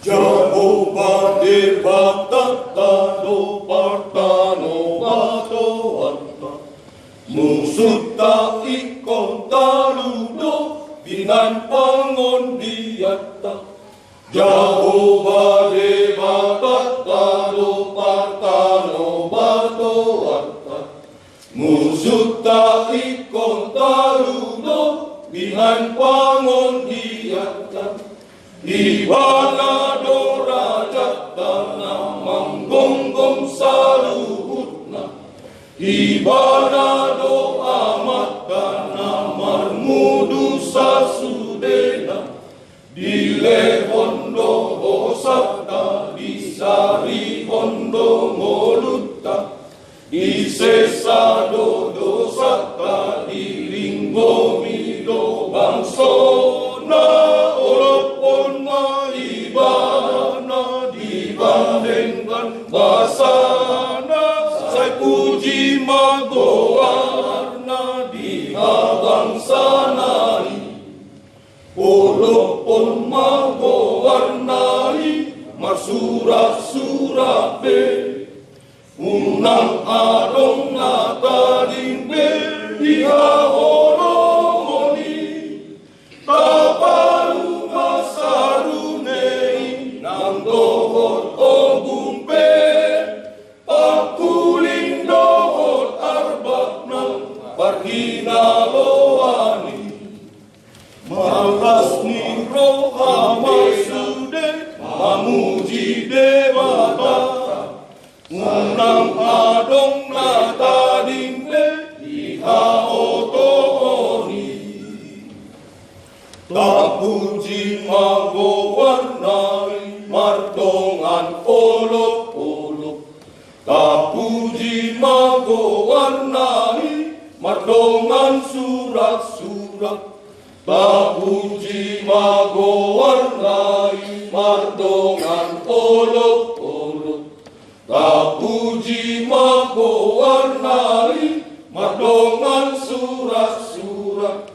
Jehovah Devatano Partano Batoanta Musutta ikon taludo binan pangon diatta Jehovah Devatano Partano Batoanta Musutta ikon taludo binan pangon diatta Ibana dora jatana manggonggong saluhutna Ibana do amat kana marmudu sasudena Dile hondo hosata disari hondo molutta Disesa do dosata diringgo mido bangsona Olopon maibana dibandingkan basana Saya puji magowarna di abang sanai Olopon magowarnai marsurat-surat be Unang adong natading be diha horomoni Tapalu masarunei nang dohot ogumpe Pakuling dohot arbakna parhina loani Malas ni roha masude mamuji dewata Unang adong natading be diha otohoni Tapuji magowarnai martongan olok-olok Tapuji magowarnai martongan surat-surat Tapuji magowarnai martongan olok-olok Tapuji magowarnai martongan surat-surat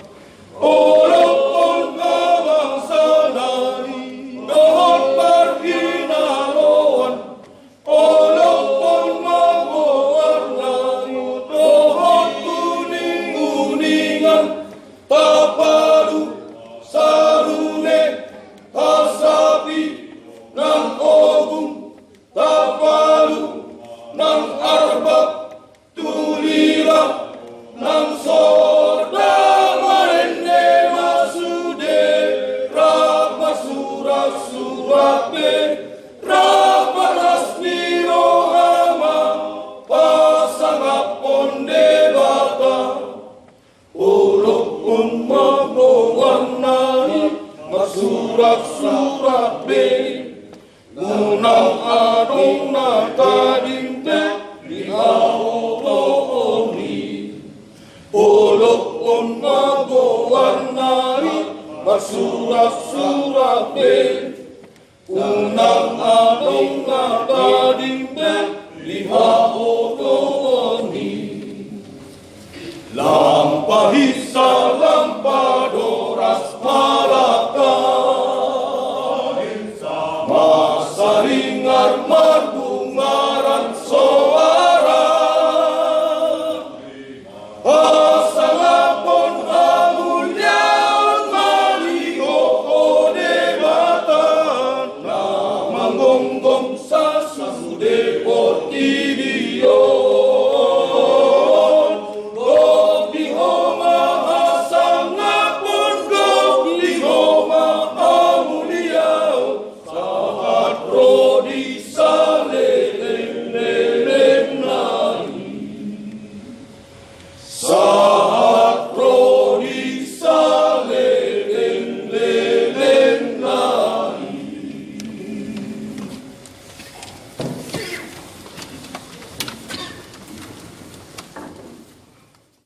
Olopon kabang sanari dohot parginaloan Olopon magowarnai dohot kuning-kuningan Tapadu sarune hasabi nang ogung Tapadu nang arbab tulira nang sorda Surate Rapanas Nirohama Pasangapon Dewata Olopon magowarnai masurat-surat be Unang adong natading be dihaotooni Olopon magowarnai masurat-surat be Unang adong natading be liha otooni Lampahisa